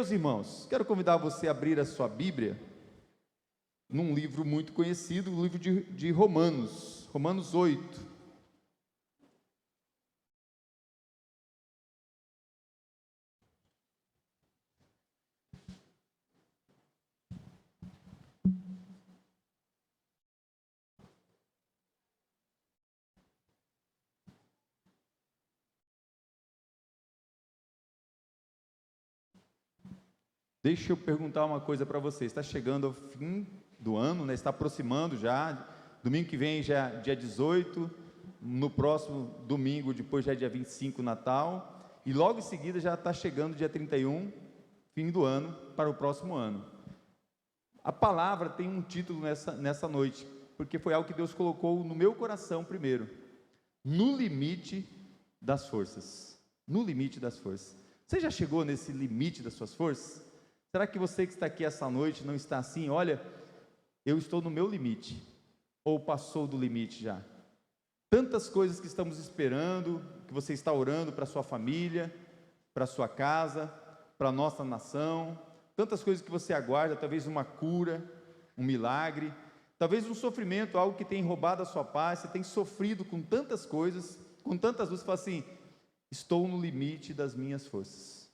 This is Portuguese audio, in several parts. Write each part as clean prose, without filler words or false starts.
Meus irmãos, quero convidar você a abrir a sua Bíblia num livro muito conhecido, o livro de Romanos, Romanos 8. Deixa eu perguntar uma coisa para você. Está chegando ao fim do ano, né? Está aproximando já. Domingo que vem já é dia 18. No próximo domingo, depois já é dia 25, Natal. E logo em seguida já está chegando dia 31, fim do ano, para o próximo ano. A palavra tem um título nessa noite, porque foi algo que Deus colocou no meu coração primeiro. No limite das forças. No limite das forças. Você já chegou nesse limite das suas forças? Será que você que está aqui essa noite não está assim? Olha, eu estou no meu limite, ou passou do limite já? Tantas coisas que estamos esperando, que você está orando para a sua família, para a sua casa, para a nossa nação, tantas coisas que você aguarda, talvez uma cura, um milagre, talvez um sofrimento, algo que tem roubado a sua paz, você tem sofrido com tantas coisas, com tantas luzes, você fala assim, estou no limite das minhas forças.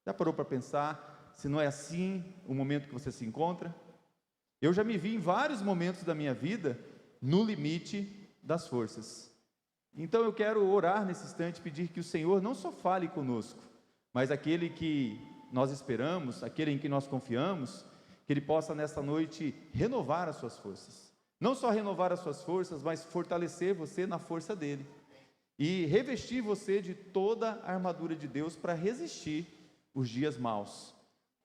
Já parou para pensar? Se não é assim o momento que você se encontra? Eu já me vi em vários momentos da minha vida no limite das forças. Então eu quero orar nesse instante, pedir que o Senhor não só fale conosco, mas aquele que nós esperamos, aquele em que nós confiamos, que Ele possa nesta noite renovar as suas forças. Não só renovar as suas forças, mas fortalecer você na força dEle. E revestir você de toda a armadura de Deus para resistir os dias maus.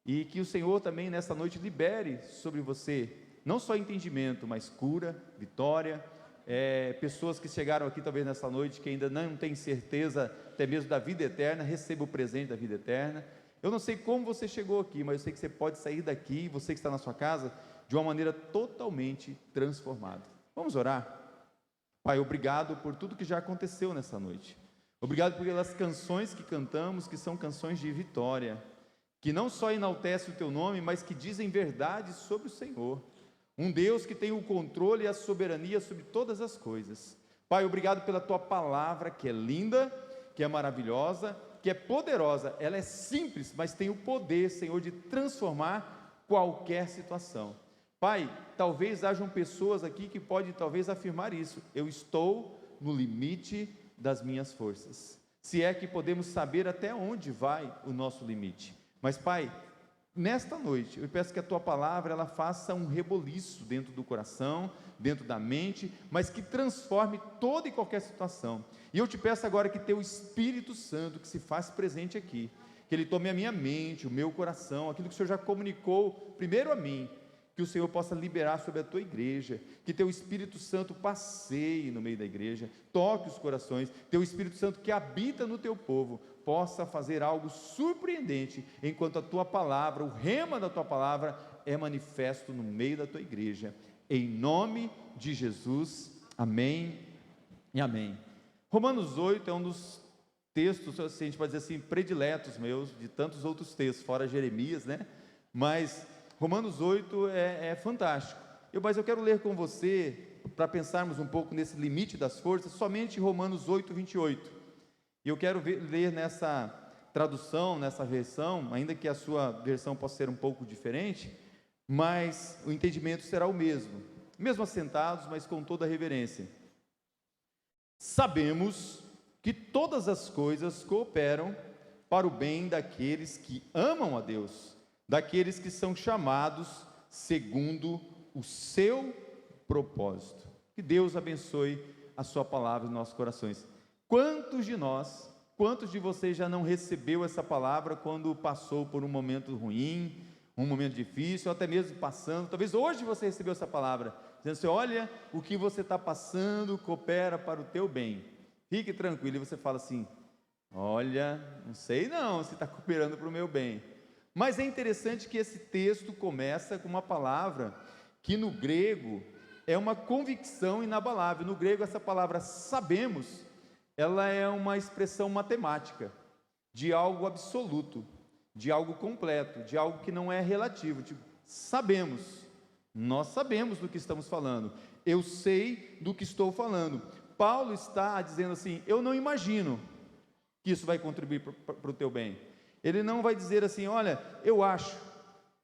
E que o Senhor também nessa noite libere sobre você, não só entendimento, mas cura, vitória, pessoas que chegaram aqui talvez nessa noite, que ainda não têm certeza até mesmo da vida eterna, receba o presente da vida eterna. Eu não sei como você chegou aqui, mas eu sei que você pode sair daqui, você que está na sua casa, de uma maneira totalmente transformada. Vamos orar? Pai, obrigado por tudo que já aconteceu nessa noite. Obrigado pelas canções que cantamos, que são canções de vitória, que não só enaltece o teu nome, mas que dizem verdade sobre o Senhor, um Deus que tem o controle e a soberania sobre todas as coisas. Pai, obrigado pela tua palavra, que é linda, que é maravilhosa, que é poderosa, ela é simples, mas tem o poder, Senhor, de transformar qualquer situação. Pai, talvez hajam pessoas aqui que podem talvez afirmar isso, eu estou no limite das minhas forças, se é que podemos saber até onde vai o nosso limite. Mas Pai, nesta noite, eu peço que a Tua palavra, ela faça um reboliço dentro do coração, dentro da mente, mas que transforme toda e qualquer situação. E eu te peço agora que Teu Espírito Santo, que se faz presente aqui, que Ele tome a minha mente, o meu coração, aquilo que o Senhor já comunicou primeiro a mim, que o Senhor possa liberar sobre a Tua igreja, que Teu Espírito Santo passeie no meio da igreja, toque os corações, Teu Espírito Santo que habita no Teu povo, possa fazer algo surpreendente, enquanto a Tua palavra, o rema da Tua palavra, é manifesto no meio da Tua igreja, em nome de Jesus, amém e amém. Romanos 8 é um dos textos, assim, a gente pode dizer assim, prediletos meus, de tantos outros textos, fora Jeremias, né, mas Romanos 8 é fantástico. Mas eu quero ler com você, para pensarmos um pouco nesse limite das forças, somente Romanos 8, 28. E eu quero ler nessa tradução, nessa versão, ainda que a sua versão possa ser um pouco diferente, mas o entendimento será o mesmo. Mesmo assentados, mas com toda a reverência. Sabemos que todas as coisas cooperam para o bem daqueles que amam a Deus, daqueles que são chamados segundo o seu propósito. Que Deus abençoe a sua palavra em nossos corações. Quantos de nós, quantos de vocês já não recebeu essa palavra quando passou por um momento ruim, um momento difícil, ou até mesmo passando, talvez hoje você recebeu essa palavra, dizendo assim, olha, o que você está passando coopera para o teu bem, fique tranquilo, e você fala assim, olha, não sei não se está cooperando para o meu bem. Mas é interessante que esse texto começa com uma palavra que no grego é uma convicção inabalável. No grego essa palavra sabemos, ela é uma expressão matemática de algo absoluto. de algo completo, de algo que não é relativo. Tipo, sabemos, nós sabemos do que estamos falando, eu sei do que estou falando. Paulo está dizendo assim: eu não imagino que isso vai contribuir para o teu bem. Ele não vai dizer assim: olha, eu acho,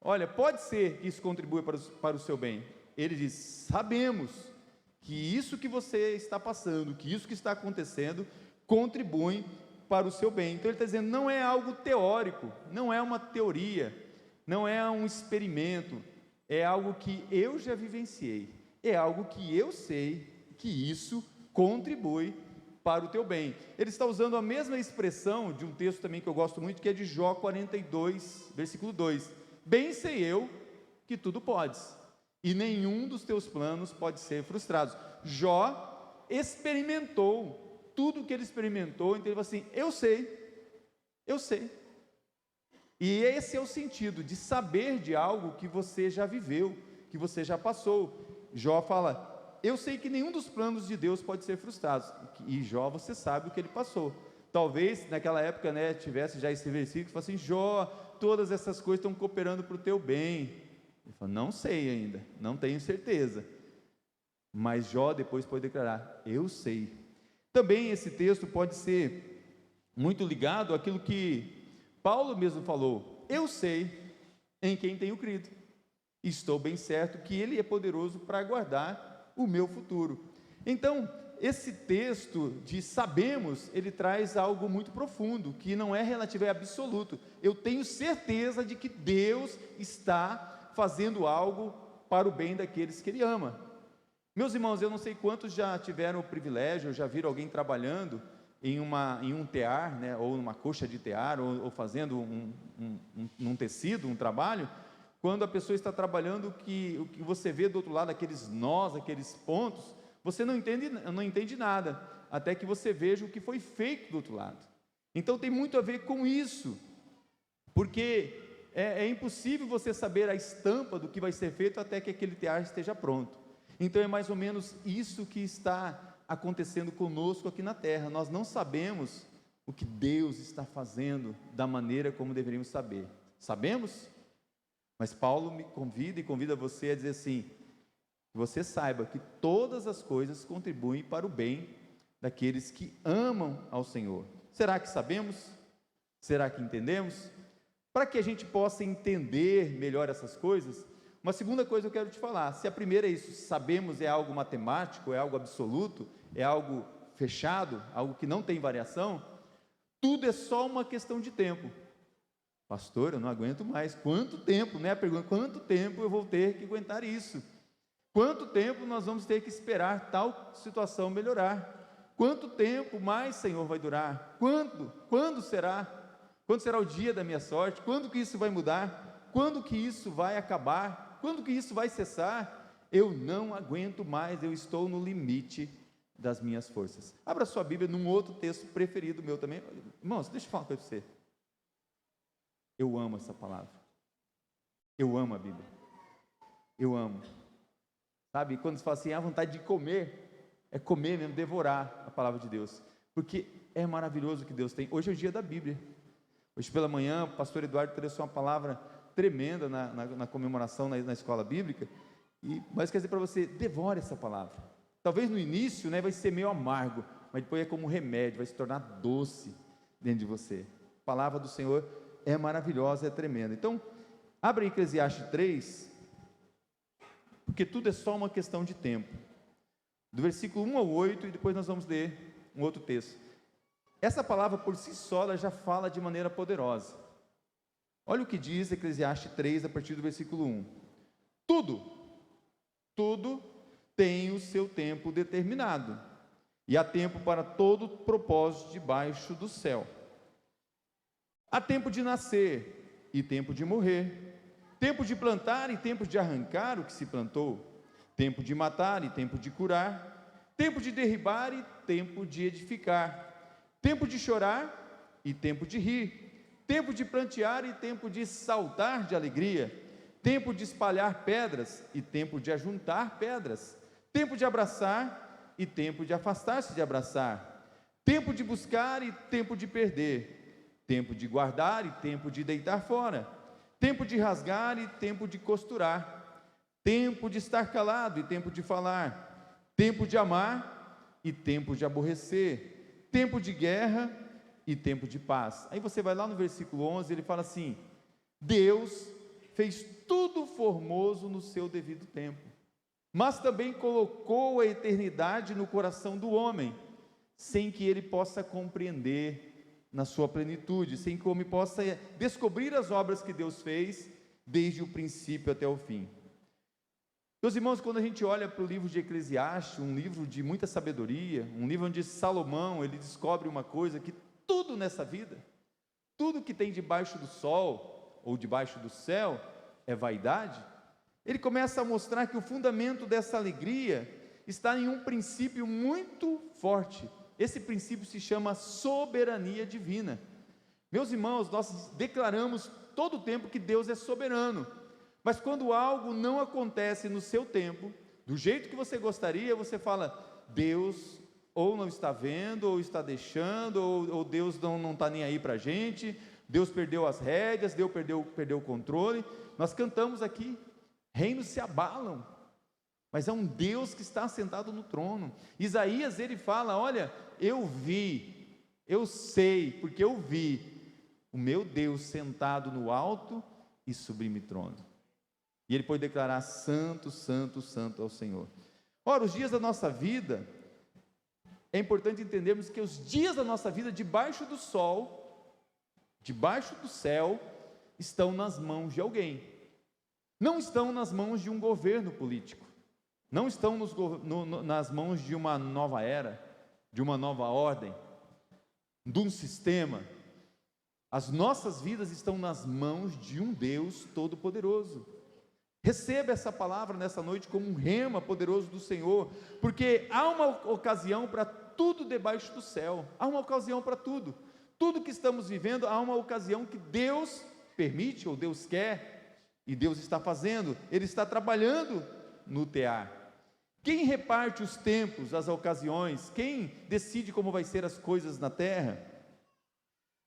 olha, pode ser que isso contribua para o seu bem. Ele diz: sabemos que isso que você está passando, que isso que está acontecendo, contribui para o seu bem. Então ele está dizendo, não é algo teórico, não é uma teoria, não é um experimento, é algo que eu já vivenciei, é algo que eu sei que isso contribui para o teu bem. Ele está usando a mesma expressão de um texto também que eu gosto muito, que é de Jó 42, versículo 2: bem sei eu que tudo podes, e nenhum dos teus planos pode ser frustrado. Jó experimentou tudo o que ele experimentou, então ele falou assim: eu sei. E esse é o sentido de saber de algo que você já viveu, que você já passou. Jó fala: eu sei que nenhum dos planos de Deus pode ser frustrado. E Jó, você sabe o que ele passou. Talvez naquela época, né, tivesse já esse versículo que fala assim: Jó, todas essas coisas estão cooperando para o teu bem. Ele fala: não sei ainda, não tenho certeza. Mas Jó depois pode declarar: eu sei. Também esse texto pode ser muito ligado àquilo que Paulo mesmo falou: eu sei em quem tenho crido, estou bem certo que Ele é poderoso para guardar o meu futuro. Então, esse texto de sabemos, ele traz algo muito profundo, que não é relativo, é absoluto. Eu tenho certeza de que Deus está fazendo algo para o bem daqueles que Ele ama. Meus irmãos, eu não sei quantos já tiveram o privilégio, já viram alguém trabalhando em um tear, né, ou numa coxa de tear, ou fazendo um tecido, um trabalho. Quando a pessoa está trabalhando, o que você vê do outro lado, aqueles nós, aqueles pontos, você não entende nada, até que você veja o que foi feito do outro lado. Então tem muito a ver com isso, porque é impossível você saber a estampa do que vai ser feito até que aquele tear esteja pronto. Então é mais ou menos isso que está acontecendo conosco aqui na terra. Nós não sabemos o que Deus está fazendo da maneira como deveríamos saber. Sabemos? Mas Paulo me convida e convida você a dizer assim: que você saiba que todas as coisas contribuem para o bem daqueles que amam ao Senhor. Será que sabemos? Será que entendemos? Para que a gente possa entender melhor essas coisas, uma segunda coisa eu quero te falar. Se a primeira é isso, sabemos, é algo matemático, é algo absoluto, é algo fechado, algo que não tem variação, tudo é só uma questão de tempo. Pastor, eu não aguento mais. Quanto tempo, né? A pergunta: quanto tempo eu vou ter que aguentar isso? Quanto tempo nós vamos ter que esperar tal situação melhorar? Quanto tempo mais, Senhor, vai durar? Quando será? Quando será o dia da minha sorte? Quando que isso vai mudar? Quando que isso vai acabar? Quando que isso vai cessar? Eu não aguento mais, eu estou no limite das minhas forças. Abra sua Bíblia num outro texto preferido meu também. Irmãos, deixa eu falar uma coisa para você. Eu amo essa palavra. Eu amo a Bíblia. Eu amo. Sabe, quando você fala assim, a vontade de comer, é comer mesmo, devorar a palavra de Deus. Porque é maravilhoso o que Deus tem. Hoje é o dia da Bíblia. Hoje pela manhã, o pastor Eduardo trouxe uma palavra tremenda na comemoração na escola bíblica, mas quer dizer para você: devore essa palavra. Talvez no início, né, vai ser meio amargo, mas depois é como um remédio, vai se tornar doce dentro de você. A palavra do Senhor é maravilhosa, é tremenda. Então, abre em Eclesiastes 3, porque tudo é só uma questão de tempo, do versículo 1 ao 8, e depois nós vamos ler um outro texto. Essa palavra por si só, ela já fala de maneira poderosa. Olha o que diz Eclesiastes 3, a partir do versículo 1. Tudo tem o seu tempo determinado, e há tempo para todo propósito debaixo do céu. Há tempo de nascer e tempo de morrer, tempo de plantar e tempo de arrancar o que se plantou, tempo de matar e tempo de curar, tempo de derribar e tempo de edificar, tempo de chorar e tempo de rir, tempo de plantear e tempo de saltar de alegria, tempo de espalhar pedras e tempo de ajuntar pedras, tempo de abraçar e tempo de afastar-se de abraçar, tempo de buscar e tempo de perder, tempo de guardar e tempo de deitar fora, tempo de rasgar e tempo de costurar, tempo de estar calado e tempo de falar, tempo de amar e tempo de aborrecer, tempo de guerra e tempo de paz. Aí você vai lá no versículo 11, ele fala assim: Deus fez tudo formoso no seu devido tempo, mas também colocou a eternidade no coração do homem, sem que ele possa compreender na sua plenitude, sem que o homem possa descobrir as obras que Deus fez, desde o princípio até o fim. Meus irmãos, quando a gente olha para o livro de Eclesiastes, um livro de muita sabedoria, um livro onde Salomão, ele descobre uma coisa, que tudo nessa vida, tudo que tem debaixo do sol, ou debaixo do céu, é vaidade. Ele começa a mostrar que o fundamento dessa alegria está em um princípio muito forte. Esse princípio se chama soberania divina. Meus irmãos, nós declaramos todo o tempo que Deus é soberano, mas quando algo não acontece no seu tempo, do jeito que você gostaria, você fala: Deus ou não está vendo, ou está deixando, ou Deus não está nem aí para a gente, Deus perdeu as rédeas, Deus perdeu o controle. Nós cantamos aqui, reinos se abalam, mas é um Deus que está sentado no trono. Isaías, ele fala: olha, eu vi, eu sei, porque eu vi o meu Deus sentado no alto e sublime trono. E ele pode declarar: santo, santo, santo é o Senhor. Ora, os dias da nossa vida, é importante entendermos que os dias da nossa vida, debaixo do sol, debaixo do céu, estão nas mãos de alguém. Não estão nas mãos de um governo político, não estão nas mãos de uma nova era, de uma nova ordem, de um sistema. As nossas vidas estão nas mãos de um Deus todo-poderoso. Receba essa palavra nessa noite como um rema poderoso do Senhor, porque há uma ocasião para tudo debaixo do céu, há uma ocasião para tudo. Tudo que estamos vivendo, há uma ocasião que Deus permite, ou Deus quer, e Deus está fazendo, Ele está trabalhando no tear. Quem reparte os tempos, as ocasiões, quem decide como vai ser as coisas na terra?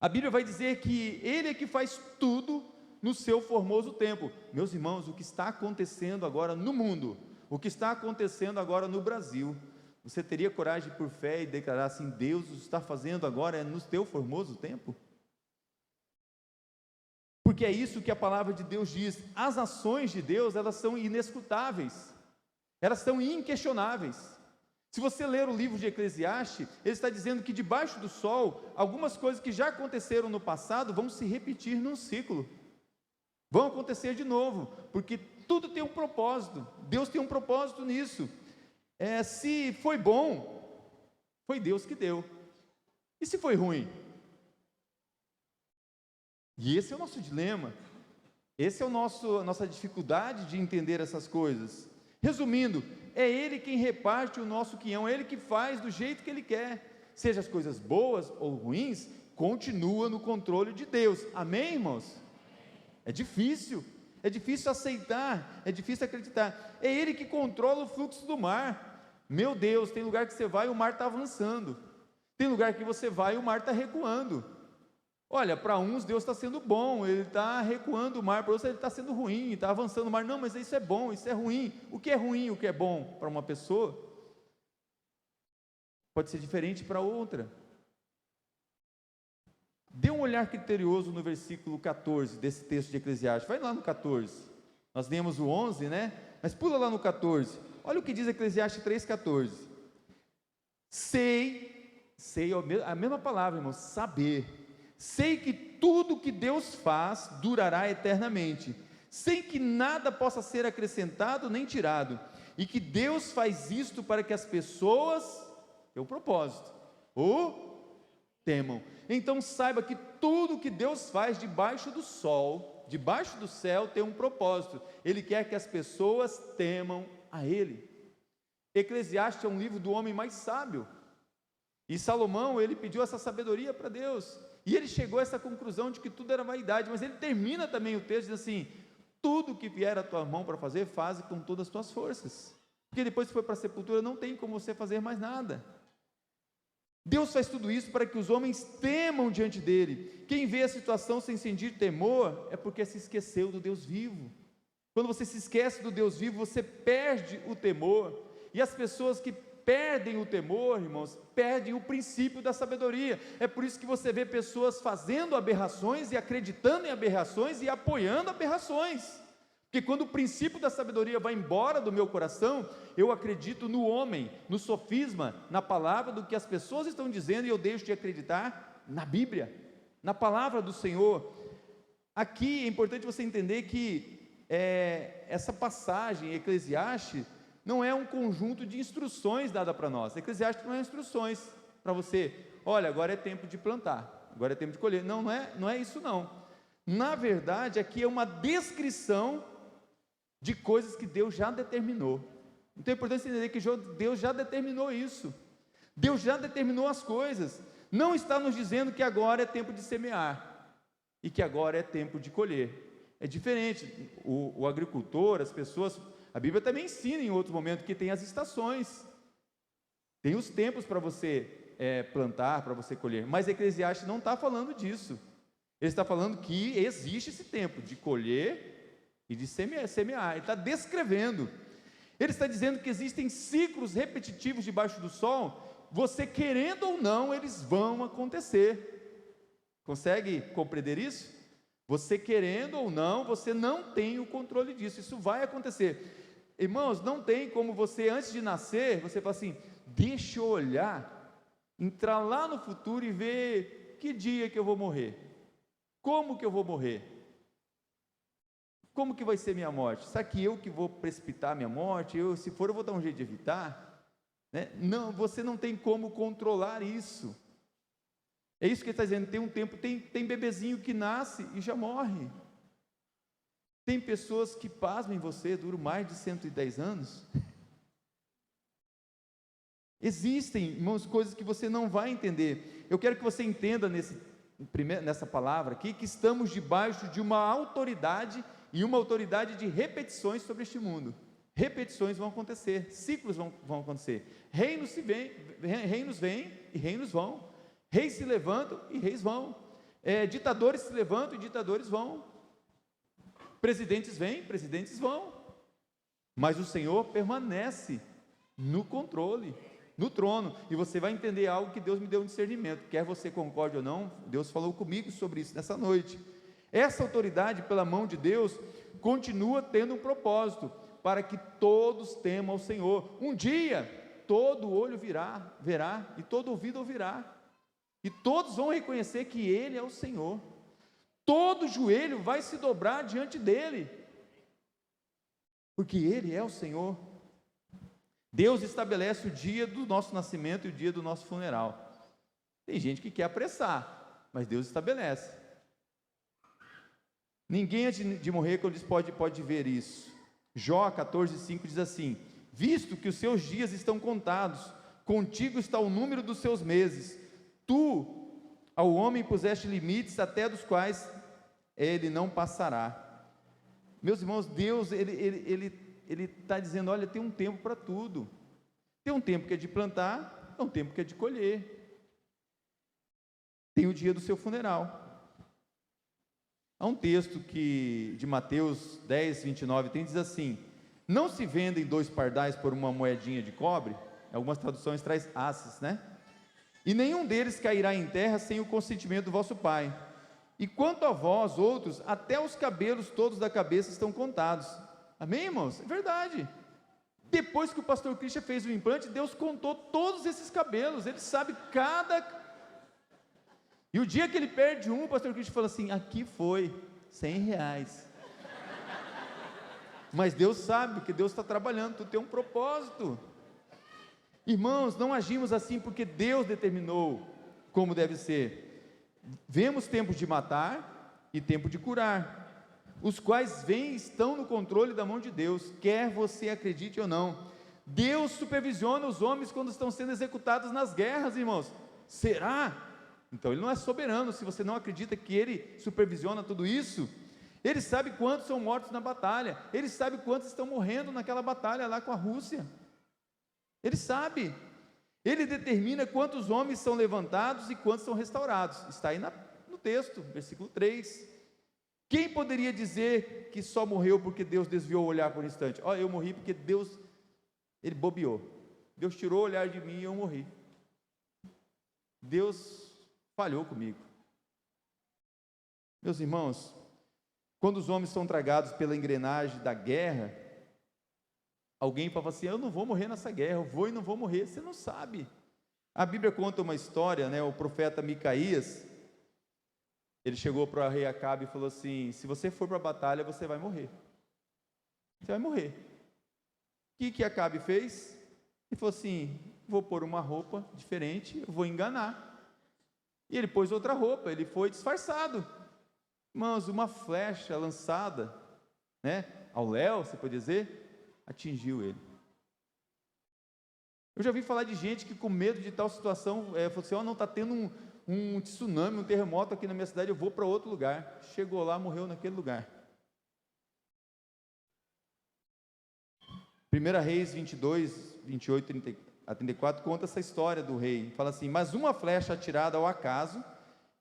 A Bíblia vai dizer que Ele é que faz tudo no seu formoso tempo. Meus irmãos, o que está acontecendo agora no mundo, o que está acontecendo agora no Brasil, você teria coragem por fé e declarar assim: Deus está fazendo agora no teu formoso tempo? Porque é isso que a palavra de Deus diz. As ações de Deus, elas são inescrutáveis, elas são inquestionáveis. Se você ler o livro de Eclesiastes, ele está dizendo que debaixo do sol, algumas coisas que já aconteceram no passado vão se repetir num ciclo, vão acontecer de novo, porque tudo tem um propósito. Deus tem um propósito nisso. Se foi bom, foi Deus que deu. E se foi ruim? E esse é o nosso dilema, esse é a nossa dificuldade de entender essas coisas. Resumindo, é Ele quem reparte o nosso quinhão, é Ele que faz do jeito que Ele quer, seja as coisas boas ou ruins, continua no controle de Deus. Amém, irmãos? É difícil aceitar, é difícil acreditar. É Ele que controla o fluxo do mar. Meu Deus, tem lugar que você vai e o mar está avançando, tem lugar que você vai e o mar está recuando. Olha, para uns Deus está sendo bom, Ele está recuando o mar, para outros Ele está sendo ruim, está avançando o mar. Não, mas isso é bom, isso é ruim. O que é ruim, o que é bom para uma pessoa, pode ser diferente para outra. Dê um olhar criterioso no versículo 14 desse texto de Eclesiastes. Vai lá no 14, nós lemos o 11, né? Mas pula lá no 14, olha o que diz Eclesiastes 3,14. Sei, a mesma palavra, irmão, saber. Sei que tudo que Deus faz durará eternamente, sem que nada possa ser acrescentado nem tirado, e que Deus faz isto para que as pessoas, é o propósito, o temam. Então saiba que tudo que Deus faz debaixo do sol, debaixo do céu, tem um propósito. Ele quer que as pessoas temam a Ele. Eclesiastes é um livro do homem mais sábio, e Salomão, ele pediu essa sabedoria para Deus, e ele chegou a essa conclusão de que tudo era vaidade. Mas ele termina também o texto dizendo assim: tudo que vier à tua mão para fazer, faze com todas as tuas forças, porque depois que for para a sepultura, não tem como você fazer mais nada. Deus faz tudo isso para que os homens temam diante dele. Quem vê a situação sem sentir temor é porque se esqueceu do Deus vivo. Quando você se esquece do Deus vivo, você perde o temor. E as pessoas que perdem o temor, irmãos, perdem o princípio da sabedoria. É por isso que você vê pessoas fazendo aberrações e acreditando em aberrações e apoiando aberrações. Porque quando o princípio da sabedoria vai embora do meu coração, eu acredito no homem, no sofisma, na palavra do que as pessoas estão dizendo, e eu deixo de acreditar na Bíblia, na palavra do Senhor. Aqui é importante você entender que essa passagem, Eclesiastes, não é um conjunto de instruções dada para nós. Eclesiastes não é instruções para você, olha, agora é tempo de plantar, agora é tempo de colher. Não é isso não. Na verdade, aqui é uma descrição de coisas que Deus já determinou. Então é importante entender que Deus já determinou isso. Deus já determinou as coisas. Não está nos dizendo que agora é tempo de semear e que agora é tempo de colher. É diferente. O agricultor, as pessoas, a Bíblia também ensina em outro momento que tem as estações, tem os tempos para você plantar, para você colher. Mas Eclesiastes não está falando disso. Ele está falando que existe esse tempo de colher e de semear. Ele está descrevendo. Ele está dizendo que existem ciclos repetitivos debaixo do sol. Você querendo ou não, eles vão acontecer. Consegue compreender isso? Você querendo ou não, você não tem o controle disso. Isso vai acontecer. Irmãos, não tem como você, antes de nascer, você fala assim, deixa eu olhar, entrar lá no futuro e ver que dia que eu vou morrer. Como que eu vou morrer? Como que vai ser minha morte? Será que eu que vou precipitar minha morte? Se for, eu vou dar um jeito de evitar? Não, você não tem como controlar isso. É isso que ele está dizendo. Tem um tempo, tem bebezinho que nasce e já morre. Tem pessoas que, pasmem você, duram mais de 110 anos. Existem, irmãos, coisas que você não vai entender. Eu quero que você entenda nessa palavra aqui, que estamos debaixo de uma autoridade, e uma autoridade de repetições sobre este mundo. Repetições vão acontecer, ciclos vão acontecer, reinos vêm e reinos vão, reis se levantam e reis vão, ditadores se levantam e ditadores vão, presidentes vêm, presidentes vão, mas o Senhor permanece no controle, no trono. E você vai entender algo que Deus me deu um discernimento, quer você concorde ou não, Deus falou comigo sobre isso nessa noite. Essa autoridade pela mão de Deus continua tendo um propósito, para que todos temam ao Senhor. Um dia, todo olho verá, e todo ouvido ouvirá, e todos vão reconhecer que Ele é o Senhor. Todo joelho vai se dobrar diante dEle, porque Ele é o Senhor. Deus estabelece o dia do nosso nascimento e o dia do nosso funeral. Tem gente que quer apressar, mas Deus estabelece. Ninguém antes de morrer, quando diz pode ver isso. Jó 14,5 diz assim, visto que os seus dias estão contados, contigo está o número dos seus meses, tu ao homem puseste limites, até dos quais ele não passará. Meus irmãos, Deus, ele está dizendo, olha, tem um tempo para tudo, tem um tempo que é de plantar, tem um tempo que é de colher, tem o dia do seu funeral. Há um texto de Mateus 10, 29, diz assim, não se vendem 2 pardais por uma moedinha de cobre, algumas traduções traz asses, e nenhum deles cairá em terra sem o consentimento do vosso Pai, e quanto a vós outros, até os cabelos todos da cabeça estão contados. Amém, irmãos? É verdade. Depois que o pastor Christian fez o implante, Deus contou todos esses cabelos, ele sabe cada... E o dia que ele perde um, o pastor Cristo fala assim, aqui foi R$100. Mas Deus sabe que Deus está trabalhando, tudo tem um propósito. Irmãos, não agimos assim porque Deus determinou como deve ser. Vemos tempos de matar e tempo de curar, os quais estão no controle da mão de Deus, quer você acredite ou não. Deus supervisiona os homens quando estão sendo executados nas guerras, irmãos. Será? Então Ele não é soberano. Se você não acredita que Ele supervisiona tudo isso, Ele sabe quantos são mortos na batalha, Ele sabe quantos estão morrendo naquela batalha lá com a Rússia, Ele sabe. Ele determina quantos homens são levantados e quantos são restaurados. Está aí no texto, versículo 3. Quem poderia dizer que só morreu porque Deus desviou o olhar por um instante? Eu morri porque Deus, Ele bobeou. Deus tirou o olhar de mim e eu morri. Deus falhou comigo. Meus irmãos, quando os homens são tragados pela engrenagem da guerra, alguém fala assim: eu não vou morrer nessa guerra, eu vou e não vou morrer. Você não sabe. A Bíblia conta uma história, o profeta Micaías, ele chegou para o rei Acabe e falou assim: se você for para a batalha, você vai morrer. Você vai morrer. O que Acabe fez? Ele falou assim: vou pôr uma roupa diferente, eu vou enganar. E ele pôs outra roupa, ele foi disfarçado. Irmãos, uma flecha lançada, ao léu, você pode dizer, atingiu ele. Eu já ouvi falar de gente que com medo de tal situação, falou assim: não está tendo um tsunami, um terremoto aqui na minha cidade, eu vou para outro lugar. Chegou lá, morreu naquele lugar. 1 Reis 22, 28 a 34, conta essa história do rei. Fala assim: mas uma flecha atirada ao acaso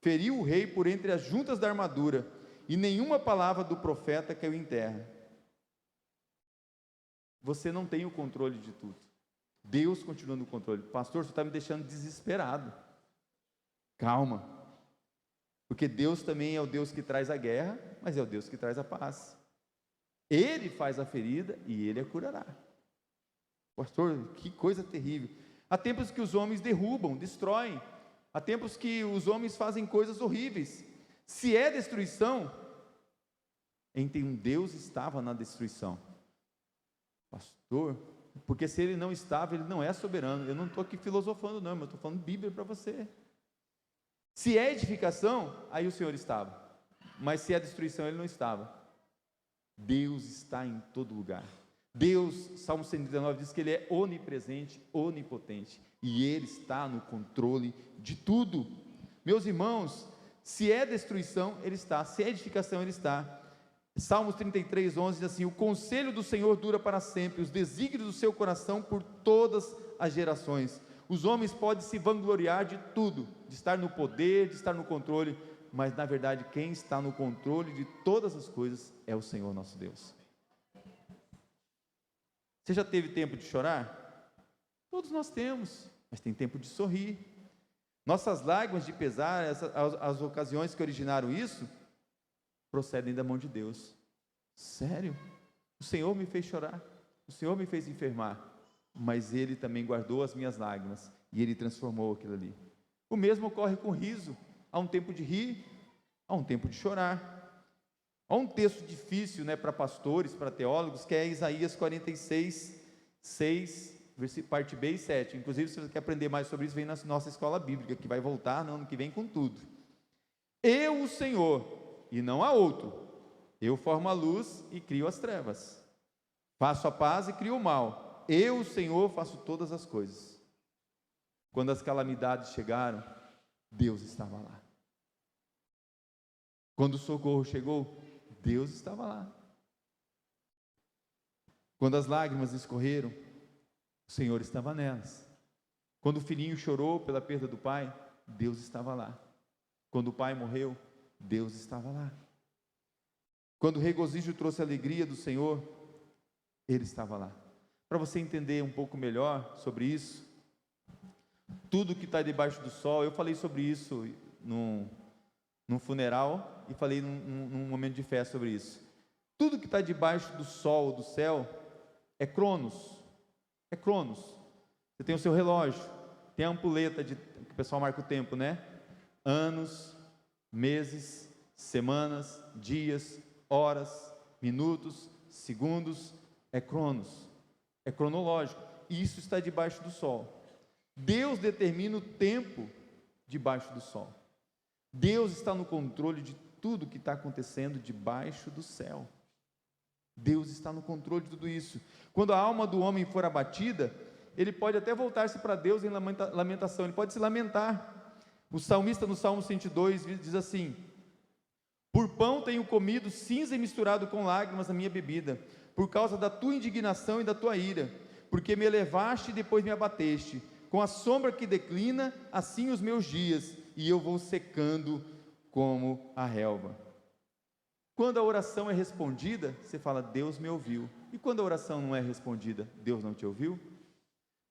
feriu o rei por entre as juntas da armadura, e nenhuma palavra do profeta caiu em terra. Você não tem o controle de tudo. Deus continua no controle. Pastor, você está me deixando desesperado. Calma. Porque Deus também é o Deus que traz a guerra, mas é o Deus que traz a paz. Ele faz a ferida e Ele a curará. Pastor, que coisa terrível. Há tempos que os homens derrubam, destroem. Há tempos que os homens fazem coisas horríveis. Se é destruição, então Deus estava na destruição. Pastor, porque se Ele não estava, Ele não é soberano. Eu não estou aqui filosofando não, mas eu estou falando Bíblia para você. Se é edificação, aí o Senhor estava. Mas se é destruição, Ele não estava. Deus está em todo lugar. Deus, Salmo 119 diz que Ele é onipresente, onipotente, e Ele está no controle de tudo. Meus irmãos, se é destruição, Ele está. Se é edificação, Ele está. Salmos 33, 11 diz assim: o conselho do Senhor dura para sempre, os desígnios do seu coração por todas as gerações. Os homens podem se vangloriar de tudo, de estar no poder, de estar no controle, mas na verdade quem está no controle de todas as coisas é o Senhor nosso Deus. Você já teve tempo de chorar? Todos nós temos, mas tem tempo de sorrir. Nossas lágrimas de pesar, as ocasiões que originaram isso, procedem da mão de Deus. Sério? O Senhor me fez chorar, o Senhor me fez enfermar, mas Ele também guardou as minhas lágrimas, e Ele transformou aquilo ali. O mesmo ocorre com o riso. Há um tempo de rir, há um tempo de chorar. Há um texto difícil, para pastores, para teólogos, que é Isaías 46, 6, parte B e 7. Inclusive, se você quer aprender mais sobre isso, vem na nossa escola bíblica, que vai voltar no ano que vem com tudo. Eu, o Senhor, e não há outro, eu formo a luz e crio as trevas, faço a paz e crio o mal, eu, o Senhor, faço todas as coisas. Quando as calamidades chegaram, Deus estava lá. Quando o socorro chegou, Deus estava lá. Quando as lágrimas escorreram, o Senhor estava nelas. Quando o filhinho chorou pela perda do pai, Deus estava lá. Quando o pai morreu, Deus estava lá. Quando o regozijo trouxe a alegria do Senhor, Ele estava lá. Para você entender um pouco melhor sobre isso, tudo que está debaixo do sol, eu falei sobre isso num funeral e falei num momento de festa sobre isso. Tudo que está debaixo do sol, do céu, é Cronos. É Cronos. Você tem o seu relógio, tem a ampulheta que o pessoal marca o tempo, anos, meses, semanas, dias, horas, minutos, segundos, é Cronos, é cronológico. Isso está debaixo do sol. Deus determina o tempo debaixo do sol. Deus está no controle de tudo que está acontecendo debaixo do céu. Deus está no controle de tudo isso. Quando a alma do homem for abatida, ele pode até voltar-se para Deus em lamentação, ele pode se lamentar. O salmista no Salmo 102 diz assim: por pão tenho comido cinza e misturado com lágrimas a minha bebida, por causa da tua indignação e da tua ira, porque me elevaste e depois me abateste, Com a sombra que declina, assim os meus dias, e eu vou secando como a relva. Quando a oração é respondida, você fala, Deus me ouviu. E quando a oração não é respondida, Deus não te ouviu?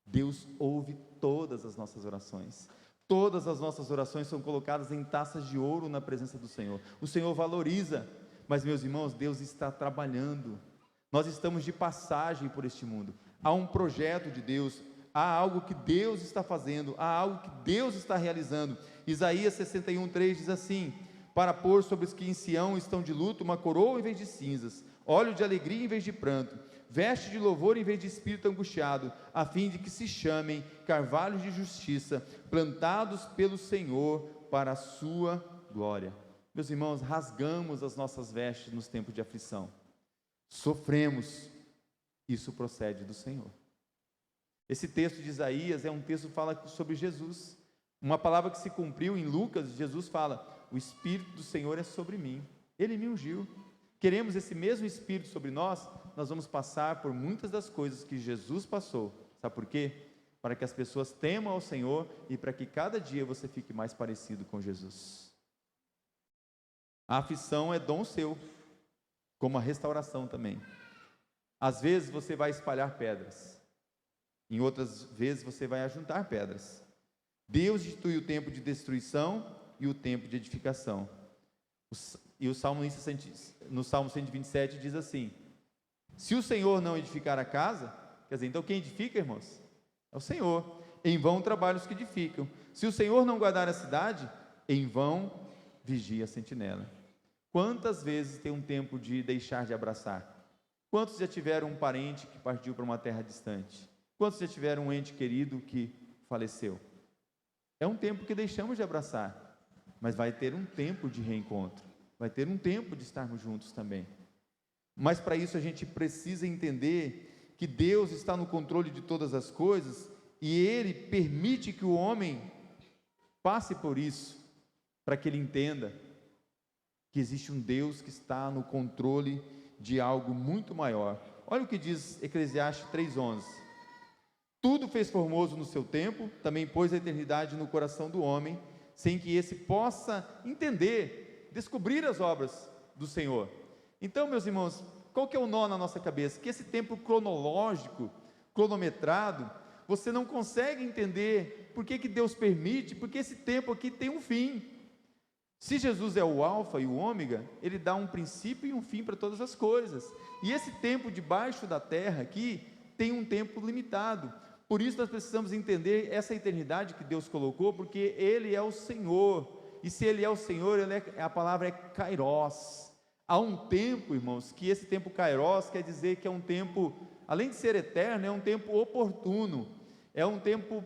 Deus ouve todas as nossas orações. Todas as nossas orações são colocadas em taças de ouro na presença do Senhor. O Senhor valoriza, mas meus irmãos, Deus está trabalhando. Nós estamos de passagem por este mundo. Há um projeto de Deus, há algo que Deus está fazendo, há algo que Deus está realizando. Isaías 61:3 diz assim: para pôr sobre os que em Sião estão de luto uma coroa em vez de cinzas, óleo de alegria em vez de pranto, veste de louvor em vez de espírito angustiado, a fim de que se chamem carvalhos de justiça, plantados pelo Senhor para a sua glória. Meus irmãos, rasgamos as nossas vestes nos tempos de aflição, sofremos, isso procede do Senhor. Esse texto de Isaías é um texto que fala sobre Jesus, uma palavra que se cumpriu em Lucas. Jesus fala, o Espírito do Senhor é sobre mim, Ele me ungiu. Queremos esse mesmo Espírito sobre nós, nós vamos passar por muitas das coisas que Jesus passou. Sabe por quê? Para que as pessoas temam ao Senhor e para que cada dia você fique mais parecido com Jesus. A aflição é dom seu, como a restauração também. Às vezes você vai espalhar pedras, em outras vezes você vai ajuntar pedras. Deus institui o tempo de destruição e o tempo de edificação. E o salmista, no Salmo 127, diz assim: se o Senhor não edificar a casa, quer dizer, então quem edifica, irmãos? É o Senhor. Em vão trabalham os que edificam. Se o Senhor não guardar a cidade, em vão vigia a sentinela. Quantas vezes tem um tempo de deixar de abraçar? Quantos já tiveram um parente que partiu para uma terra distante? Quantos já tiveram um ente querido que faleceu? É um tempo que deixamos de abraçar, mas vai ter um tempo de reencontro, vai ter um tempo de estarmos juntos também. Mas para isso a gente precisa entender que Deus está no controle de todas as coisas, e Ele permite que o homem passe por isso, para que ele entenda que existe um Deus que está no controle de algo muito maior. Olha o que diz Eclesiastes 3:11: tudo fez formoso no seu tempo, também pôs a eternidade no coração do homem, sem que esse possa entender, descobrir as obras do Senhor. Então, meus irmãos, qual que é o nó na nossa cabeça? Que esse tempo cronológico, cronometrado, você não consegue entender por que Deus permite, porque esse tempo aqui tem um fim. Se Jesus é o alfa e o ômega, Ele dá um princípio e um fim para todas as coisas. E esse tempo debaixo da terra aqui, tem um tempo limitado. Por isso nós precisamos entender essa eternidade que Deus colocou, porque Ele é o Senhor, e se Ele é o Senhor, a palavra é kairos. Há um tempo, irmãos, que esse tempo kairos quer dizer que é um tempo, além de ser eterno, é um tempo oportuno, é um tempo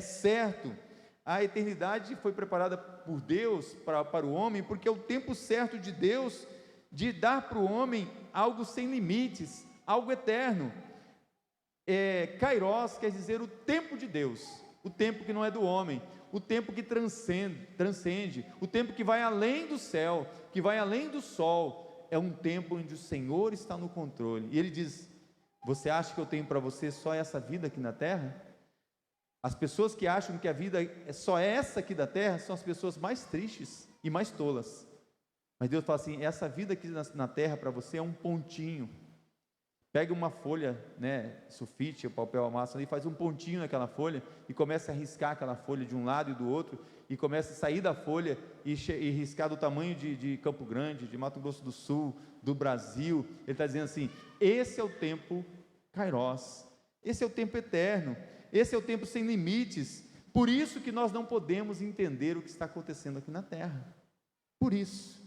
certo. A eternidade foi preparada por Deus para o homem, porque é o tempo certo de Deus, de dar para o homem algo sem limites, algo eterno. Kairos quer dizer o tempo de Deus, o tempo que não é do homem, o tempo que transcende, o tempo que vai além do céu, que vai além do sol. É um tempo onde o Senhor está no controle. E Ele diz: você acha que eu tenho para você só essa vida aqui na terra? As pessoas que acham que a vida é só essa aqui da terra são as pessoas mais tristes e mais tolas. Mas Deus fala assim: essa vida aqui na terra para você é um pontinho. Pega uma folha, sulfite, o papel amassa, e faz um pontinho naquela folha, e começa a riscar aquela folha de um lado e do outro, e começa a sair da folha, e riscar do tamanho de Campo Grande, de Mato Grosso do Sul, do Brasil. Ele está dizendo assim: esse é o tempo kairos, esse é o tempo eterno, esse é o tempo sem limites. Por isso que nós não podemos entender o que está acontecendo aqui na terra. Por isso,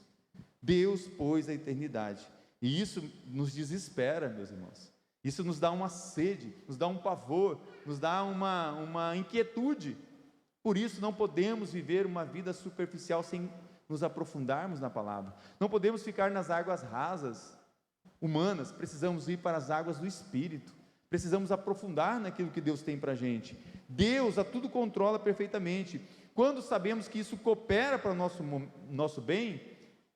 Deus pôs a eternidade. E isso nos desespera, meus irmãos. Isso nos dá uma sede, nos dá um pavor, nos dá uma inquietude. Por isso não podemos viver uma vida superficial sem nos aprofundarmos na palavra. Não podemos ficar nas águas rasas, humanas. Precisamos ir para as águas do Espírito. Precisamos aprofundar naquilo que Deus tem para a gente. Deus a tudo controla perfeitamente. Quando sabemos que isso coopera para o nosso bem,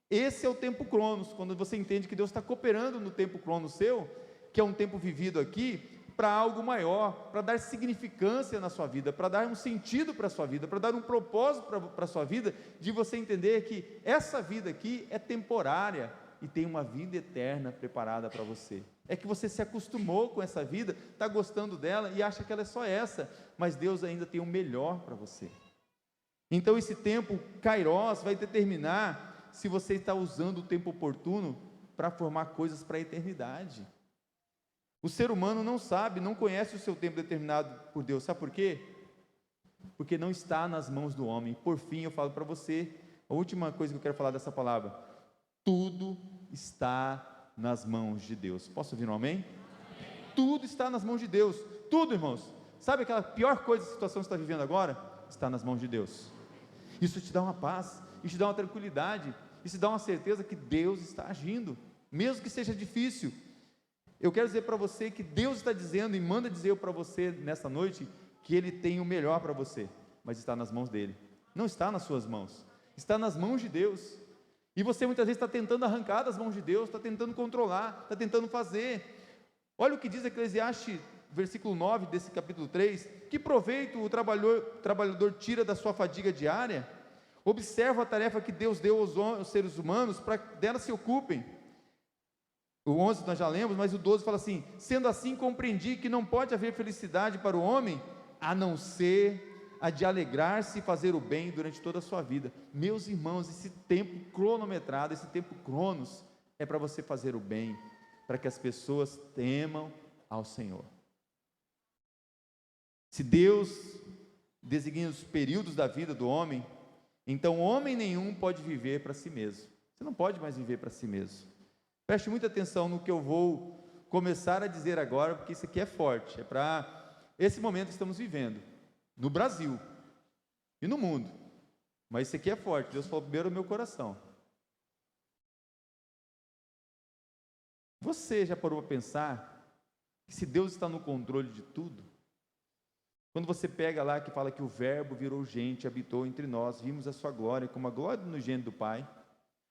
esse é o tempo cronos. Quando você entende que Deus está cooperando no tempo cronos seu, que é um tempo vivido aqui, para algo maior, para dar significância na sua vida, para dar um sentido para a sua vida, para dar um propósito para a sua vida, de você entender que essa vida aqui é temporária e tem uma vida eterna preparada para você. É que você se acostumou com essa vida, está gostando dela e acha que ela é só essa, mas Deus ainda tem o melhor para você. Então esse tempo, Kairos, vai determinar se você está usando o tempo oportuno para formar coisas para a eternidade. O ser humano não sabe, não conhece o seu tempo determinado por Deus, sabe por quê? Porque não está nas mãos do homem. Por fim, eu falo para você, a última coisa que eu quero falar dessa palavra: tudo está nas mãos de Deus. Posso ouvir um amém? Amém. Tudo está nas mãos de Deus, tudo, irmãos. Sabe aquela pior coisa, a situação que você está vivendo agora? Está nas mãos de Deus. Isso te dá uma paz, isso te dá uma tranquilidade, isso te dá uma certeza que Deus está agindo, mesmo que seja difícil. Eu quero dizer para você que Deus está dizendo e manda dizer para você nessa noite que Ele tem o melhor para você, mas está nas mãos dEle, não está nas suas mãos, está nas mãos de Deus. E você muitas vezes está tentando arrancar das mãos de Deus, está tentando controlar, está tentando fazer. Olha o que diz Eclesiastes, versículo 9 desse capítulo 3, que proveito o trabalhador tira da sua fadiga diária? Observa a tarefa que Deus deu aos seres humanos para que dela se ocupem. O 11 nós já lemos, mas o 12 fala assim: sendo assim compreendi que não pode haver felicidade para o homem, a não ser a de alegrar-se e fazer o bem durante toda a sua vida. Meus irmãos, esse tempo cronometrado, esse tempo cronos, é para você fazer o bem, para que as pessoas temam ao Senhor. Se Deus designa os períodos da vida do homem, então homem nenhum pode viver para si mesmo. Você não pode mais viver para si mesmo. Preste muita atenção no que eu vou começar a dizer agora, porque isso aqui é forte, é para esse momento que estamos vivendo, no Brasil e no mundo, mas isso aqui é forte. Deus falou primeiro no meu coração. Você já parou para pensar que se Deus está no controle de tudo, quando você pega lá que fala que o verbo virou gente, habitou entre nós, vimos a sua glória como a glória do unigênito do Pai,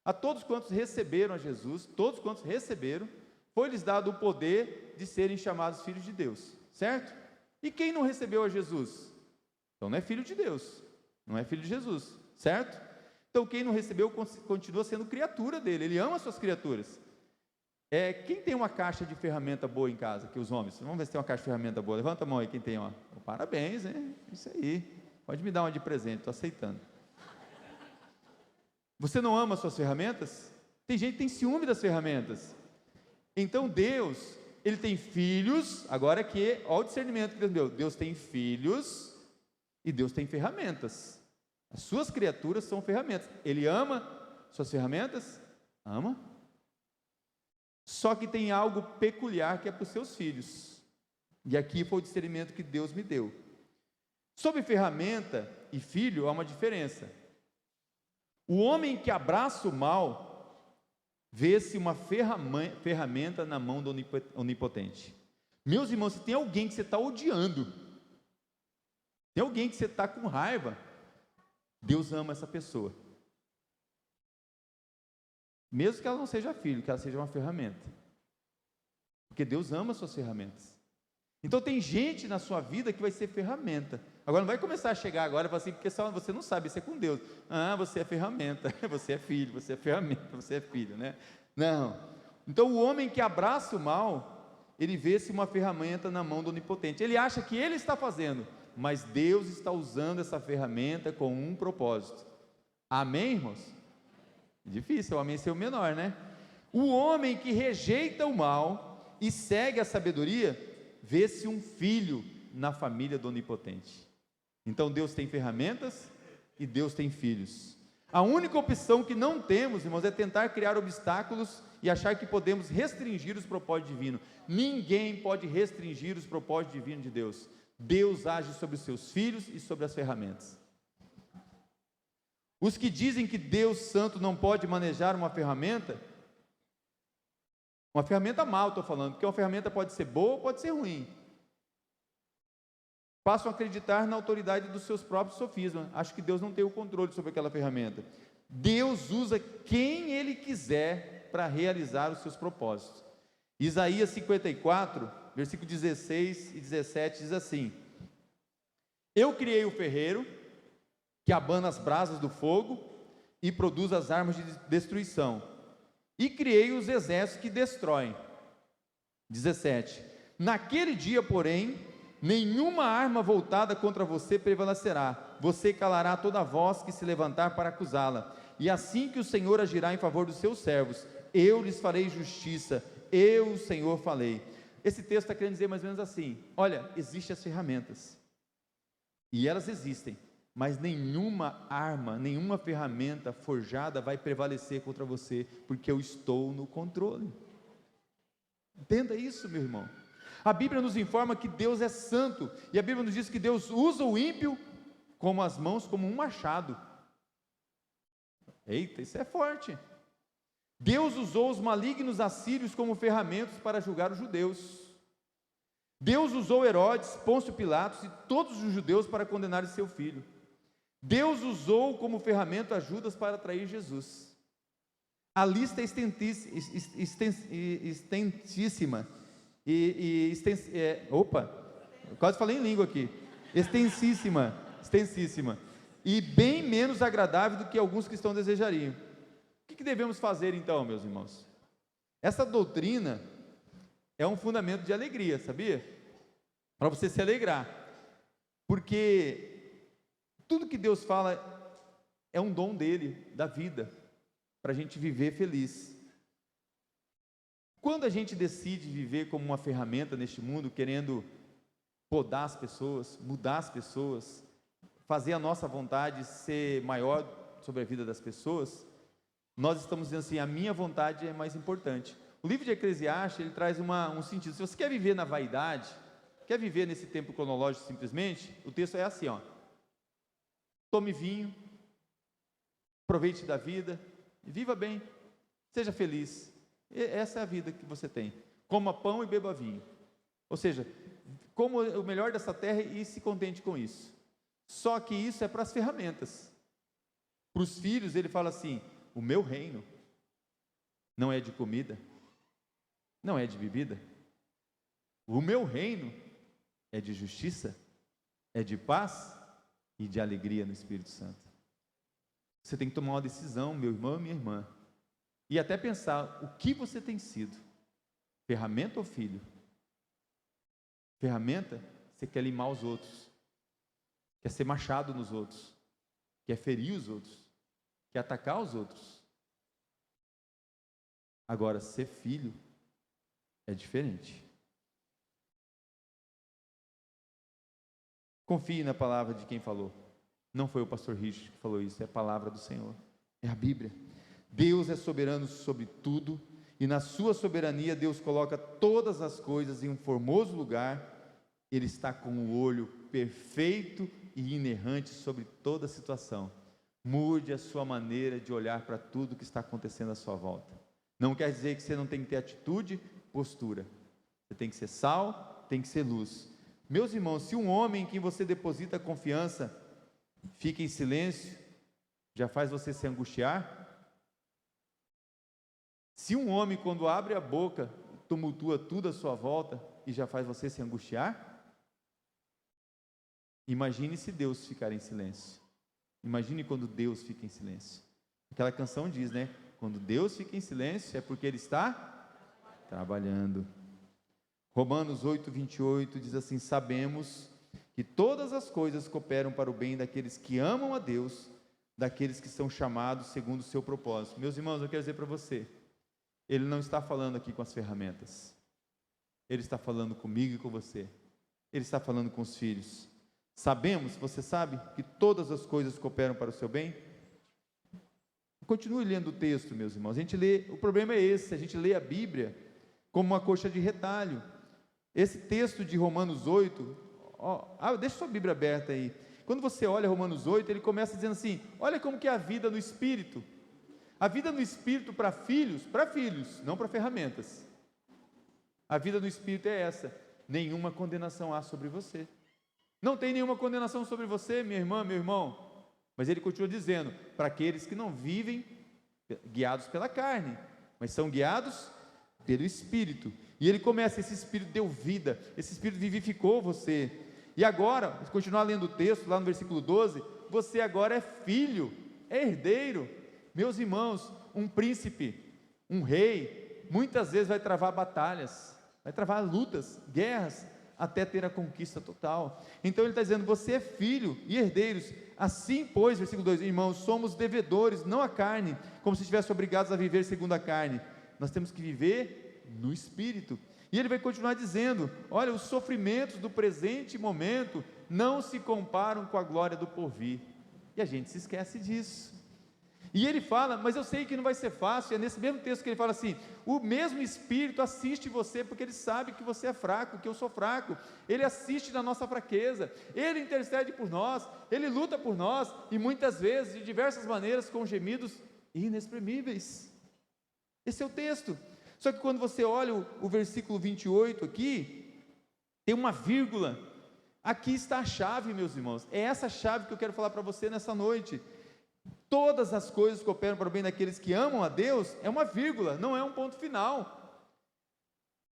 a todos quantos receberam a Jesus, todos quantos receberam, foi-lhes dado o poder de serem chamados filhos de Deus, certo? E quem não recebeu a Jesus? Então não é filho de Deus, não é filho de Jesus, certo? Então quem não recebeu continua sendo criatura dele, ele ama suas criaturas. Quem tem uma caixa de ferramenta boa em casa? Que os homens, vamos ver se tem uma caixa de ferramenta boa, levanta a mão aí quem tem uma. Parabéns, hein? Isso aí, pode me dar uma de presente, estou aceitando. Você não ama suas ferramentas? Tem gente que tem ciúme das ferramentas. Então Deus, Ele tem filhos, agora que, olha o discernimento que Deus deu, Deus tem filhos e Deus tem ferramentas. As suas criaturas são ferramentas. Ele ama suas ferramentas? Ama. Só que tem algo peculiar que é para os seus filhos. E aqui foi o discernimento que Deus me deu. Sobre ferramenta e filho há uma diferença. O homem que abraça o mal, vê-se uma ferramenta na mão do onipotente. Meus irmãos, se tem alguém que você está odiando, tem alguém que você está com raiva, Deus ama essa pessoa. Mesmo que ela não seja filho, que ela seja uma ferramenta. Porque Deus ama as suas ferramentas. Então tem gente na sua vida que vai ser ferramenta. Agora não vai começar a chegar agora e falar assim, porque só você não sabe, isso é com Deus. Você é ferramenta, você é filho, você é ferramenta, você é filho, né? Não. Então o homem que abraça o mal, ele vê-se uma ferramenta na mão do onipotente. Ele acha que ele está fazendo, mas Deus está usando essa ferramenta com um propósito. Amém, irmãos? Difícil, o amém ser o menor, né? O homem que rejeita o mal e segue a sabedoria, vê-se um filho na família do onipotente. Então Deus tem ferramentas e Deus tem filhos. A única opção que não temos, irmãos, é tentar criar obstáculos e achar que podemos restringir os propósitos divinos. Ninguém pode restringir os propósitos divinos de Deus. Deus age sobre os seus filhos e sobre as ferramentas. Os que dizem que Deus Santo não pode manejar uma ferramenta mal, estou falando, porque uma ferramenta pode ser boa ou pode ser ruim. Passam a acreditar na autoridade dos seus próprios sofismas. Acho que Deus não tem o controle sobre aquela ferramenta. Deus usa quem Ele quiser para realizar os seus propósitos. Isaías 54, versículo 16 e 17 diz assim: eu criei o ferreiro, que abana as brasas do fogo e produz as armas de destruição, e criei os exércitos que destroem. 17, naquele dia, porém, nenhuma arma voltada contra você prevalecerá, você calará toda voz que se levantar para acusá-la, e assim que o Senhor agirá em favor dos seus servos, eu lhes farei justiça, eu, o Senhor, falei. Esse texto está querendo dizer mais ou menos assim: olha, existem as ferramentas, e elas existem, mas nenhuma arma, nenhuma ferramenta forjada vai prevalecer contra você, porque eu estou no controle. Entenda isso, meu irmão. A Bíblia nos informa que Deus é santo, e a Bíblia nos diz que Deus usa o ímpio como as mãos, como um machado. Eita, isso é forte. Deus usou os malignos assírios como ferramentas para julgar os judeus. Deus usou Herodes, Pôncio Pilatos e todos os judeus para condenar seu filho. Deus usou como ferramenta Judas para trair Jesus. A lista é extensíssima, quase falei em língua aqui, extensíssima, e bem menos agradável do que alguns cristãos desejariam. O que devemos fazer então, meus irmãos? Essa doutrina é um fundamento de alegria, sabia? Para você se alegrar, porque tudo que Deus fala é um dom dele, da vida, para a gente viver feliz. Quando a gente decide viver como uma ferramenta neste mundo, querendo podar as pessoas, mudar as pessoas, fazer a nossa vontade ser maior sobre a vida das pessoas, nós estamos dizendo assim: a minha vontade é mais importante. O livro de Eclesiastes, ele traz um sentido. Se você quer viver na vaidade, quer viver nesse tempo cronológico simplesmente, o texto é assim, ó: tome vinho, aproveite da vida, viva bem, seja feliz. Essa é a vida que você tem. Coma pão e beba vinho. Ou seja, coma o melhor dessa terra e se contente com isso. Só que isso é para as ferramentas. Para os filhos, ele fala assim: o meu reino não é de comida, não é de bebida. O meu reino é de justiça, é de paz e de alegria no Espírito Santo. Você tem que tomar uma decisão, meu irmão e minha irmã, e até pensar o que você tem sido: ferramenta ou filho? Ferramenta, você quer limar os outros, quer ser machado nos outros, quer ferir os outros, quer atacar os outros. Agora, ser filho é diferente. Confie na palavra de quem falou. Não foi o pastor Richard que falou isso, é a palavra do Senhor, é a Bíblia. Deus é soberano sobre tudo, e na sua soberania Deus coloca todas as coisas em um formoso lugar. Ele está com o olho perfeito e inerrante sobre toda a situação. Mude a sua maneira de olhar para tudo que está acontecendo à sua volta. Não quer dizer que você não tem que ter atitude, postura. Você tem que ser sal, tem que ser luz. Meus irmãos, se um homem em quem você deposita confiança fica em silêncio, já faz você se angustiar? Se um homem, quando abre a boca, tumultua tudo à sua volta e já faz você se angustiar? Imagine se Deus ficar em silêncio. Imagine quando Deus fica em silêncio. Aquela canção diz, né? Quando Deus fica em silêncio é porque Ele está trabalhando. Romanos 8:28 diz assim: sabemos que todas as coisas cooperam para o bem daqueles que amam a Deus, daqueles que são chamados segundo o seu propósito. Meus irmãos, eu quero dizer para você, Ele não está falando aqui com as ferramentas, Ele está falando comigo e com você, Ele está falando com os filhos. Sabemos, você sabe, que todas as coisas cooperam para o seu bem? Continue lendo o texto, meus irmãos. A gente lê, o problema é esse, a gente lê a Bíblia como uma coxa de retalho. Esse texto de Romanos 8, deixa sua Bíblia aberta aí. Quando você olha Romanos 8, ele começa dizendo assim: olha como que é a vida no Espírito. A vida no Espírito para filhos, não para ferramentas. A vida no Espírito é essa: nenhuma condenação há sobre você. Não tem nenhuma condenação sobre você, minha irmã, meu irmão. Mas ele continua dizendo: para aqueles que não vivem guiados pela carne, mas são guiados pelo Espírito. E ele começa, esse Espírito deu vida, esse Espírito vivificou você. E agora, se continuar lendo o texto, lá no versículo 12, você agora é filho, é herdeiro. Meus irmãos, um príncipe, um rei, muitas vezes vai travar batalhas, vai travar lutas, guerras, até ter a conquista total. Então ele está dizendo, você é filho e herdeiros. Assim, pois, versículo 2, irmãos, somos devedores, não à carne, como se estivessem obrigados a viver segundo a carne. Nós temos que viver no Espírito. E ele vai continuar dizendo, olha, os sofrimentos do presente momento não se comparam com a glória do porvir. E a gente se esquece disso. E ele fala, mas eu sei que não vai ser fácil. É nesse mesmo texto que ele fala assim, o mesmo Espírito assiste você, porque ele sabe que você é fraco, que eu sou fraco. Ele assiste na nossa fraqueza, ele intercede por nós, ele luta por nós, e muitas vezes, de diversas maneiras, com gemidos inexprimíveis. Esse é o texto. Só que quando você olha o versículo 28 aqui, tem uma vírgula. Aqui está a chave, meus irmãos. É essa chave que eu quero falar para você nessa noite. Todas as coisas cooperam para o bem daqueles que amam a Deus, é uma vírgula, não é um ponto final.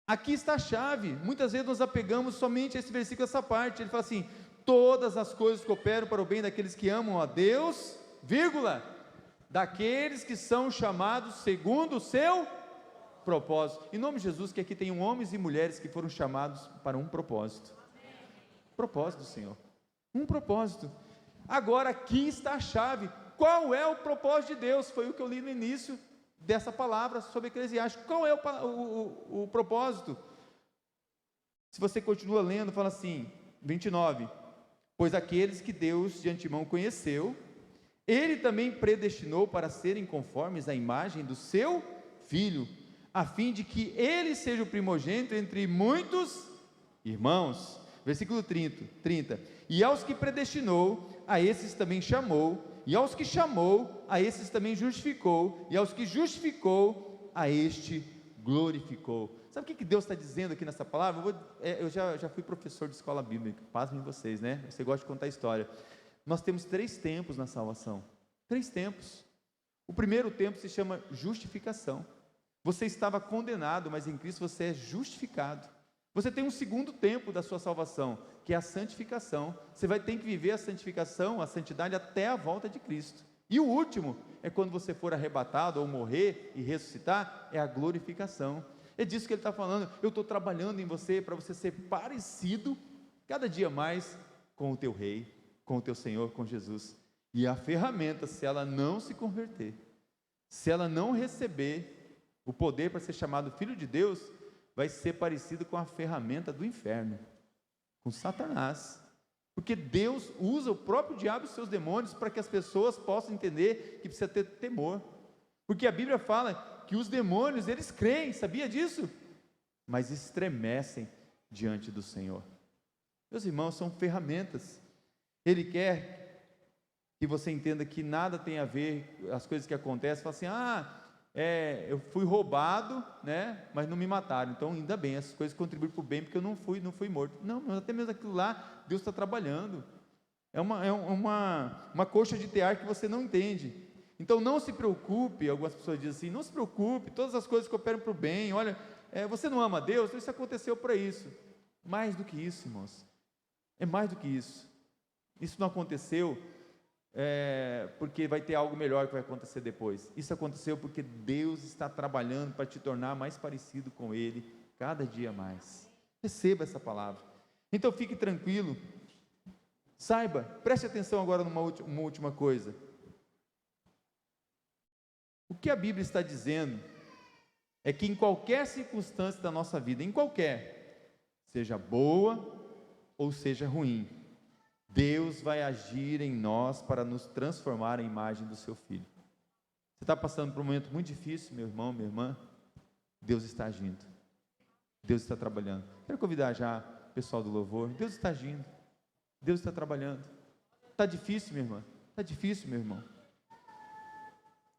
Aqui está a chave. Muitas vezes nós apegamos somente a esse versículo, essa parte. Ele fala assim, todas as coisas cooperam para o bem daqueles que amam a Deus, vírgula, daqueles que são chamados segundo o seu propósito. Em nome de Jesus, que aqui tem homens e mulheres que foram chamados para um propósito. Propósito do Senhor. Um propósito. Agora aqui está a chave. Qual é o propósito de Deus? Foi o que eu li no início dessa palavra sobre Eclesiastes. Qual é o propósito? Se você continua lendo, fala assim, 29, pois aqueles que Deus de antemão conheceu, Ele também predestinou para serem conformes à imagem do seu Filho, a fim de que Ele seja o primogênito entre muitos irmãos. Versículo 30, e aos que predestinou, a esses também chamou, e aos que chamou, a esses também justificou, e aos que justificou, a este glorificou. Sabe o que Deus está dizendo aqui nessa palavra? Eu já fui professor de escola bíblica, pasmem vocês, né? Você gosta de contar história. Nós temos 3 tempos na salvação, 3 tempos. O primeiro tempo se chama justificação. Você estava condenado, mas em Cristo você é justificado. Você tem um segundo tempo da sua salvação, que é a santificação. Você vai ter que viver a santificação, a santidade até a volta de Cristo. E o último é quando você for arrebatado ou morrer e ressuscitar, é a glorificação. É disso que ele está falando. Eu estou trabalhando em você para você ser parecido cada dia mais com o teu Rei, com o teu Senhor, com Jesus. E a ferramenta, se ela não se converter, se ela não receber o poder para ser chamado filho de Deus, vai ser parecido com a ferramenta do inferno, com Satanás, porque Deus usa o próprio diabo e os seus demônios para que as pessoas possam entender que precisa ter temor, porque a Bíblia fala que os demônios, eles creem, sabia disso? Mas estremecem diante do Senhor. Meus irmãos, são ferramentas. Ele quer que você entenda que nada tem a ver, as coisas que acontecem, fala assim, eu fui roubado, né, mas não me mataram, então ainda bem, essas coisas contribuem para o bem, porque eu não fui morto. Não, mas até mesmo aquilo lá, Deus está trabalhando. É uma coxa de tear que você não entende. Então não se preocupe, algumas pessoas dizem assim, não se preocupe, todas as coisas cooperam para o bem. Olha, você não ama a Deus, então isso aconteceu para isso. Mais do que isso, irmãos, é mais do que isso. Isso não aconteceu porque vai ter algo melhor que vai acontecer depois. Isso aconteceu porque Deus está trabalhando para te tornar mais parecido com Ele, cada dia mais. Receba essa palavra. Então fique tranquilo. Saiba, preste atenção agora numa última coisa. O que a Bíblia está dizendo é que em qualquer circunstância da nossa vida, em qualquer, seja boa ou seja ruim, Deus vai agir em nós para nos transformar em imagem do seu Filho. Você está passando por um momento muito difícil, meu irmão, minha irmã? Deus está agindo. Deus está trabalhando. Quero convidar já o pessoal do louvor. Deus está agindo. Deus está trabalhando. Está difícil, minha irmã? Está difícil, meu irmão?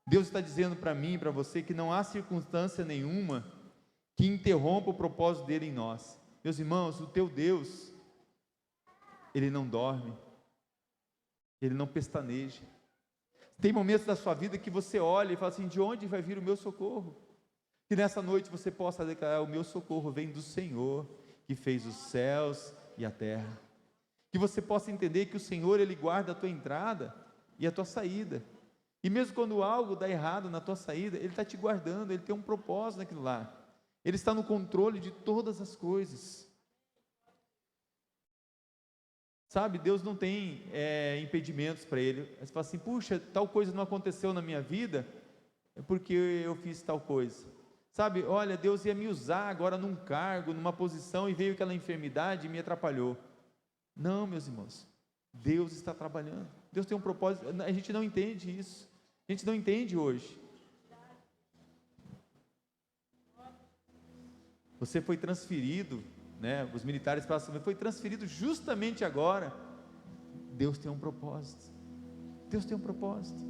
Deus está dizendo para mim e para você que não há circunstância nenhuma que interrompa o propósito dele em nós. Meus irmãos, o teu Deus, Ele não dorme, Ele não pestaneja. Tem momentos da sua vida que você olha e fala assim, de onde vai vir o meu socorro? Que nessa noite você possa declarar: o meu socorro vem do Senhor, que fez os céus e a terra. Que você possa entender que o Senhor, Ele guarda a tua entrada e a tua saída. E mesmo quando algo dá errado na tua saída, Ele está te guardando, Ele tem um propósito naquilo lá. Ele está no controle de todas as coisas. Sabe, Deus não tem impedimentos para Ele. Você fala assim: puxa, tal coisa não aconteceu na minha vida, é porque eu fiz tal coisa. Sabe, olha, Deus ia me usar agora num cargo, numa posição, e veio aquela enfermidade e me atrapalhou. Não, meus irmãos, Deus está trabalhando. Deus tem um propósito. A gente não entende isso. A gente não entende hoje. Você foi transferido, né? Os militares passam, foi transferido justamente agora. Deus tem um propósito. Deus tem um propósito.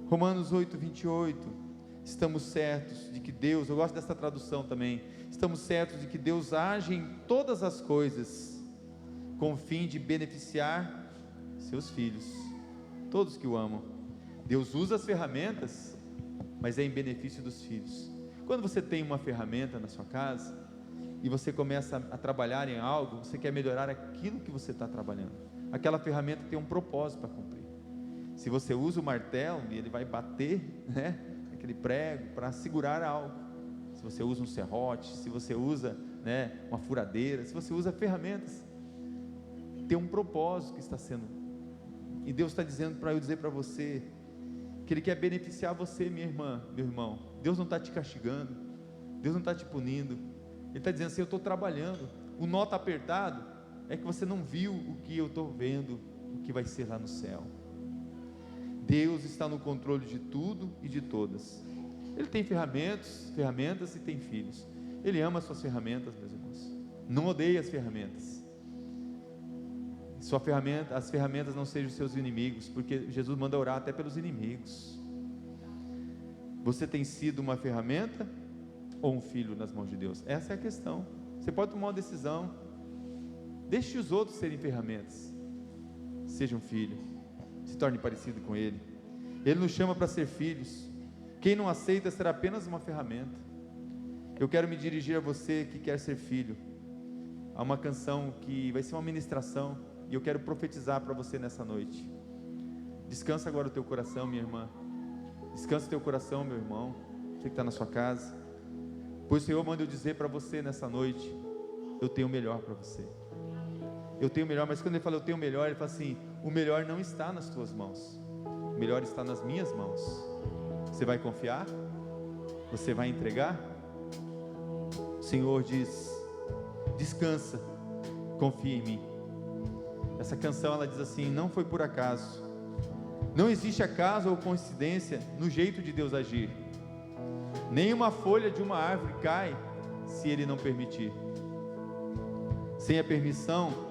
Romanos 8, 28. Estamos certos de que Deus, eu gosto dessa tradução também, estamos certos de que Deus age em todas as coisas, com o fim de beneficiar seus filhos, todos que o amam. Deus usa as ferramentas, mas é em benefício dos filhos. Quando você tem uma ferramenta na sua casa, e você começa a trabalhar em algo, você quer melhorar aquilo que você está trabalhando, aquela ferramenta tem um propósito para cumprir. Se você usa o martelo, ele vai bater, né, aquele prego para segurar algo. Se você usa um serrote, se você usa, né, uma furadeira, se você usa ferramentas, tem um propósito que está sendo, e Deus está dizendo para eu dizer para você, que Ele quer beneficiar você, minha irmã, meu irmão. Deus não está te castigando, Deus não está te punindo, Ele está dizendo assim: eu estou trabalhando. O nó está apertado, é que você não viu o que eu estou vendo, o que vai ser lá no céu. Deus está no controle de tudo e de todas. Ele tem ferramentas e tem filhos. Ele ama as suas ferramentas, meus irmãos. Não odeia as ferramentas. As ferramentas não sejam seus inimigos, porque Jesus manda orar até pelos inimigos. Você tem sido uma ferramenta ou um filho nas mãos de Deus? Essa é a questão. Você pode tomar uma decisão. Deixe os outros serem ferramentas. Seja um filho. Se torne parecido com Ele. Ele nos chama para ser filhos. Quem não aceita será apenas uma ferramenta. Eu quero me dirigir a você que quer ser filho. Há uma canção que vai ser uma ministração, e eu quero profetizar para você nessa noite. Descansa agora o teu coração, minha irmã. Descansa o teu coração, meu irmão. Você que está na sua casa. Pois o Senhor manda eu dizer para você nessa noite: eu tenho o melhor para você. Eu tenho o melhor, mas quando Ele fala eu tenho o melhor, Ele fala assim: o melhor não está nas tuas mãos, o melhor está nas minhas mãos. Você vai confiar? Você vai entregar? O Senhor diz: descansa, confia em mim. Essa canção, ela diz assim: não foi por acaso. Não existe acaso ou coincidência no jeito de Deus agir. Nenhuma folha de uma árvore cai se Ele não permitir. Sem a permissão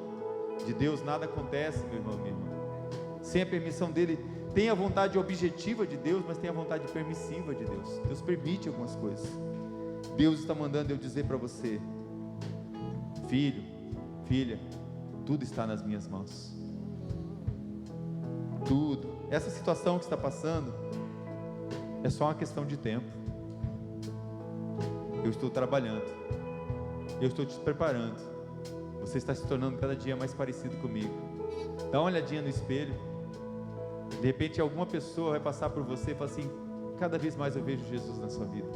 de Deus nada acontece, meu irmão, minha irmã. Sem a permissão dEle, tem a vontade objetiva de Deus, mas tem a vontade permissiva de Deus. Deus permite algumas coisas. Deus está mandando eu dizer para você: filho, filha, tudo está nas minhas mãos. Tudo. Essa situação que está passando é só uma questão de tempo. Eu estou trabalhando, eu estou te preparando. Você está se tornando cada dia mais parecido comigo. Dá uma olhadinha no espelho. De repente alguma pessoa vai passar por você e falar assim: cada vez mais eu vejo Jesus na sua vida.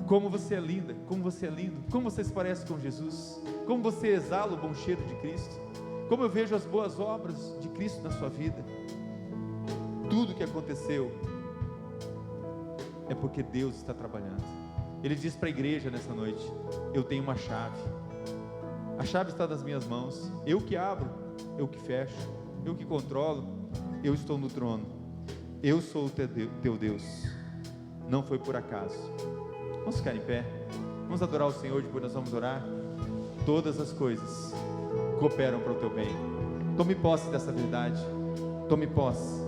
Como você é linda, como você é lindo, como você se parece com Jesus, como você exala o bom cheiro de Cristo, como eu vejo as boas obras de Cristo na sua vida. Tudo que aconteceu é porque Deus está trabalhando. Ele diz para a igreja nessa noite: eu tenho uma chave, a chave está nas minhas mãos, eu que abro, eu que fecho, eu que controlo, eu estou no trono, eu sou o teu Deus, não foi por acaso. Vamos ficar em pé, vamos adorar o Senhor, depois nós vamos orar. Todas as coisas cooperam para o teu bem. Tome posse dessa verdade, tome posse.